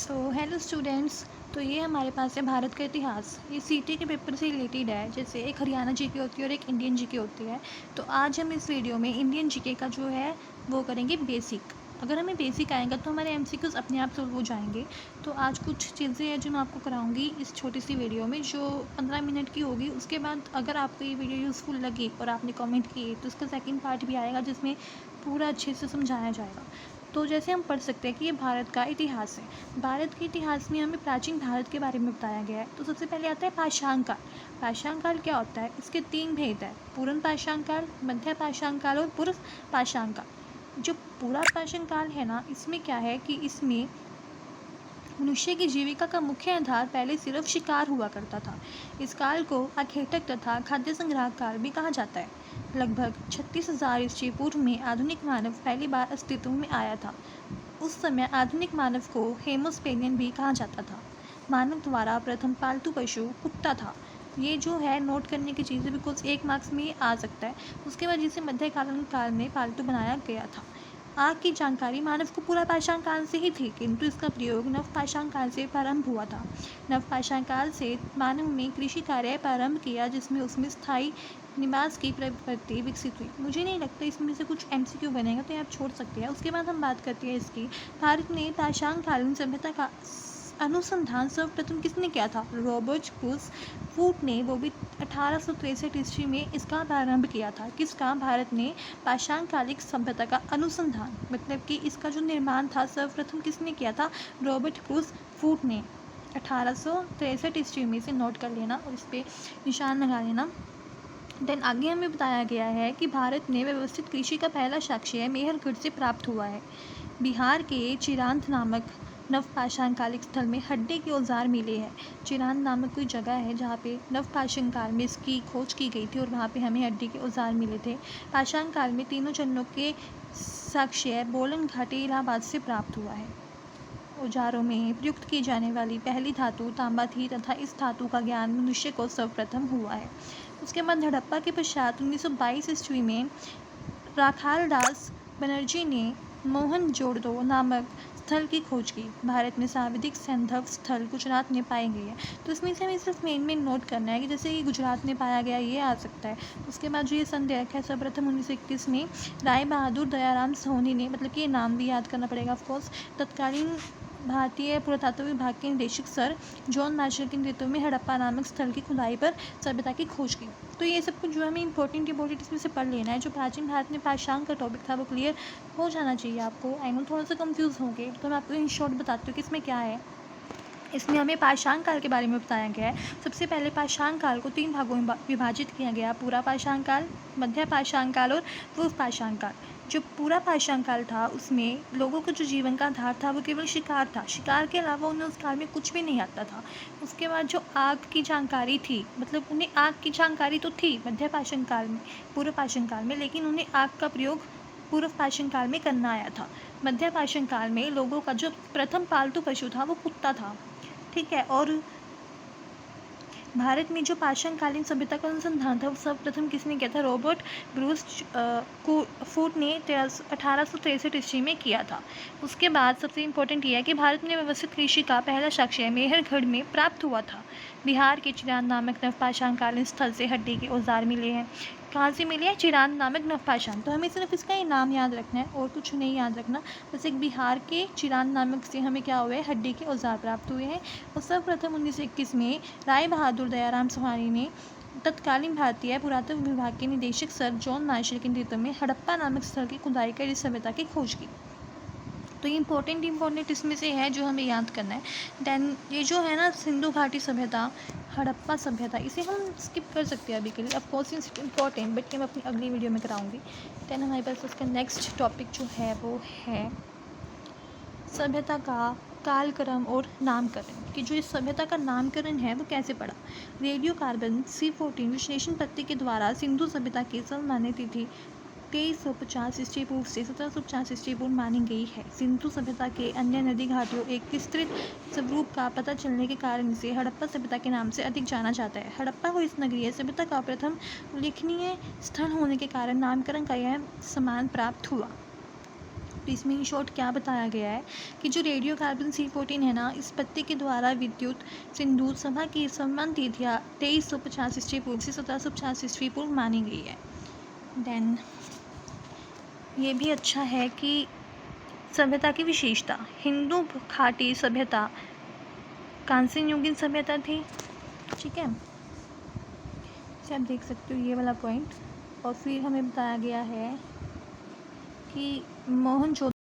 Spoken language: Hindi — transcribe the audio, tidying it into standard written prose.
Hello students. तो ये हमारे पास है भारत का इतिहास। ये सीटी के पेपर से रिलेटेड है। जैसे एक हरियाणा जीके होती है और एक इंडियन जीके होती है। तो आज हम इस वीडियो में इंडियन जीके का जो है वो करेंगे बेसिक। अगर हमें बेसिक आएगा तो हमारे एमसीक्यूज अपने आप सॉल्व हो जाएंगे। तो आज कुछ चीज़ें हैं जो मैं आपको कराऊंगी इस छोटी सी वीडियो में, जो 15 मिनट की होगी। उसके बाद अगर आपको ये वीडियो यूज़फुल लगी और आपने कमेंट किए तो उसका सेकंड पार्ट भी आएगा जिसमें पूरा अच्छे से समझाया जाएगा। तो जैसे हम पढ़ सकते हैं कि ये भारत का इतिहास है। भारत के इतिहास में हमें प्राचीन भारत के बारे में बताया गया है। तो सबसे पहले आता है पाषाण काल। पाषाण काल क्या होता है? इसके 3 भेद है: पूर्ण पाषाण काल, मध्य पाषाण काल और पूर्व पाषाण काल। जो पूरा पाषाण काल है ना, इसमें क्या है कि इसमें मनुष्य की जीविका का मुख्य आधार पहले सिर्फ शिकार हुआ करता था। इस काल को आखेटक तथा खाद्य संग्रह काल भी कहा जाता है। लगभग 36,000 ईस्वी पूर्व में आधुनिक मानव पहली बार अस्तित्व में आया था। उस समय आधुनिक मानव को हेमोस्पेनियन भी कहा जाता था। मानव द्वारा प्रथम पालतू पशु कुत्ता था। ये जो है नोट करने की चीज़ है, बिकॉज 1 मार्क्स में आ सकता है। उसके बाद जिसे मध्यकालीन काल में पालतू बनाया गया था। आग की जानकारी मानव को पूरा पाषाण काल से ही थी, किंतु इसका प्रयोग नव पाषाण काल से प्रारंभ हुआ था। नव पाषाण काल से मानव ने कृषि कार्य प्रारंभ किया, जिसमें उसमें स्थायी निवास की प्रवृत्ति विकसित हुई। मुझे नहीं लगता इसमें से कुछ एमसीक्यू बनेगा, तो ये आप छोड़ सकते हैं। उसके बाद हम बात करते हैं इसकी। भारत में पाषाण कालीन सभ्यता का अनुसंधान सर्वप्रथम किसने किया था? रॉबर्ट क्रूस फूट ने, वो भी 1863 ईस्वी में इसका प्रारंभ किया था। किसका? भारत ने पाषाण कालिक सभ्यता का अनुसंधान, मतलब कि इसका जो निर्माण था सर्वप्रथम किसने किया था? रॉबर्ट क्रूस फूट ने 1863 ईस्वी में। से नोट कर लेना और इस पर निशान लगा लेना। देन आगे हमें बताया गया है कि भारत ने व्यवस्थित कृषि का पहला साक्ष्य मेहरगढ़ से प्राप्त हुआ है। बिहार के चिरांत नामक नवपाषाण कालिक स्थल में हड्डी के औजार मिले हैं। चिरांत नामक कोई जगह है जहाँ पे नवपाषाण काल में इसकी खोज की गई थी और वहाँ पे हमें हड्डी के औजार मिले थे। पाषाण काल में तीनों चरणों के साक्ष्य बोलन घाटी इलाहाबाद से प्राप्त हुआ है। औजारों में प्रयुक्त की जाने वाली पहली धातु तांबा थी तथा इस धातु का ज्ञान मनुष्य को सर्वप्रथम हुआ है। उसके बाद हड़प्पा के पश्चात 1922 ईस्वी में राखाल दास बनर्जी ने मोहनजोदड़ो नामक स्थल की खोज की। भारत में सर्वाधिक सैंधव स्थल गुजरात में पाए गए हैं। तो इसमें से हमें सिर्फ मेन नोट करना है कि जैसे ये गुजरात में पाया गया, ये आ सकता है। उसके बाद जो ये संदेहक है, सर्वप्रथम 1921 में राय बहादुर दयाराम सोहनी ने, मतलब कि ये नाम भी याद करना पड़ेगा ऑफकोर्स, तत्कालीन भारतीय पुरातत्व विभाग के निदेशक सर जॉन मार्शल के नेतृत्व में हड़प्पा नामक स्थल की खुदाई पर सभ्यता की खोज की। तो ये सब कुछ जो हमें इंपॉर्टेंट इसमें से पढ़ लेना है। जो प्राचीन भारत में पाषाण का टॉपिक था वो क्लियर हो जाना चाहिए आपको। आई नो थोड़ा सा कंफ्यूज होंगे, तो मैं आपको इन शॉर्ट बताती हूँ कि इसमें क्या है। इसमें हमें पाषाण काल के बारे में बताया गया है। सबसे पहले पाषाण काल को 3 भागों में विभाजित किया गया: पूरा पाषाण काल, मध्य पाषाण काल और पूर्व पाषाण काल। जो पूरा पाषाण काल था उसमें लोगों का जो जीवन का आधार था वो केवल शिकार था। शिकार के अलावा उन्हें उस काल में कुछ भी नहीं आता था। उसके बाद जो आग की जानकारी थी, मतलब उन्हें आग की जानकारी तो थी मध्य पाषाण काल में, पूर्व पाषाण काल में, लेकिन उन्हें आग का प्रयोग पूर्व पाषाण काल में करना आया था। मध्य पाषाण काल में लोगों का जो प्रथम पालतू पशु था वो कुत्ता था, ठीक है। और भारत में जो पाषाण कालीन सभ्यता का अनुसंधान था वो सर्वप्रथम किसने किया था? रॉबर्ट ब्रूस फूट ने 1863 ईस्वी में किया था। उसके बाद सबसे इम्पोर्टेंट ये है कि भारत में व्यवस्थित कृषि का पहला साक्ष्य मेहरगढ़ में प्राप्त हुआ था। बिहार के चिरांत नामक नवपाषाण कालीन स्थल से हड्डी के औजार मिले हैं। कहाँ से मिले हैं? चिरांत नामक नवपाषाण। तो हमें सिर्फ इसका ही नाम याद रखना है और कुछ नहीं याद रखना। बस एक बिहार के चिरांत नामक से हमें क्या हुए? हड्डी के औजार प्राप्त हुए हैं। और सर्वप्रथम 1921 में राय बहादुर दयाराम सोहानी ने तत्कालीन भारतीय पुरातत्व विभाग के निदेशक सर जॉन मार्शल के नेतृत्व में हड़प्पा नामक स्थल की खुदाई कर इस सभ्यता की खोज की। तो ये इंपॉर्टेंट इसमें से है जो हमें याद करना है। देन ये जो है ना सिंधु घाटी सभ्यता, हड़प्पा सभ्यता, इसे हम स्किप कर सकते हैं अभी के लिए। ऑफकोर्स इट्स इंपॉर्टेंट, बट मैं अपनी अगली वीडियो में कराऊंगी। देन हमारे पास उसका नेक्स्ट टॉपिक जो है वो है सभ्यता का कालक्रम और नामकरण, कि जो इस सभ्यता का नामकरण है वो कैसे पड़ा। रेडियो कार्बन C14 विश्लेषण पत्ती के द्वारा सिंधु सभ्यता की सर्वमान्य तिथि 2350 ईस्वी पूर्व से 1750 ईस्वी पूर्व मानी गई है। सिंधु सभ्यता के अन्य नदी घाटियों एक विस्तृत स्वरूप का पता चलने के कारण इसे हड़प्पा सभ्यता के नाम से अधिक जाना जाता है। हड़प्पा को इस नगरीय सभ्यता का प्रथम उल्लेखनीय स्थल होने के कारण नामकरण का यह सम्मान प्राप्त हुआ। तो इसमें इन शॉर्ट क्या बताया गया है कि जो रेडियो कार्बन C14 है ना, इस पत्ते के द्वारा विद्युत सिंदूर सभा की संबंध तिथियाँ 2350 ईस्वी पूर्व से 1750 ईस्वी पूर्व मानी गई है। देन ये भी अच्छा है कि सभ्यता की विशेषता, हिंदू घाटी सभ्यता कांस्य युगीन सभ्यता थी। ठीक है, इसे आप देख सकते हो ये वाला पॉइंट। और फिर हमें बताया गया है कि मोहनजोदड़ो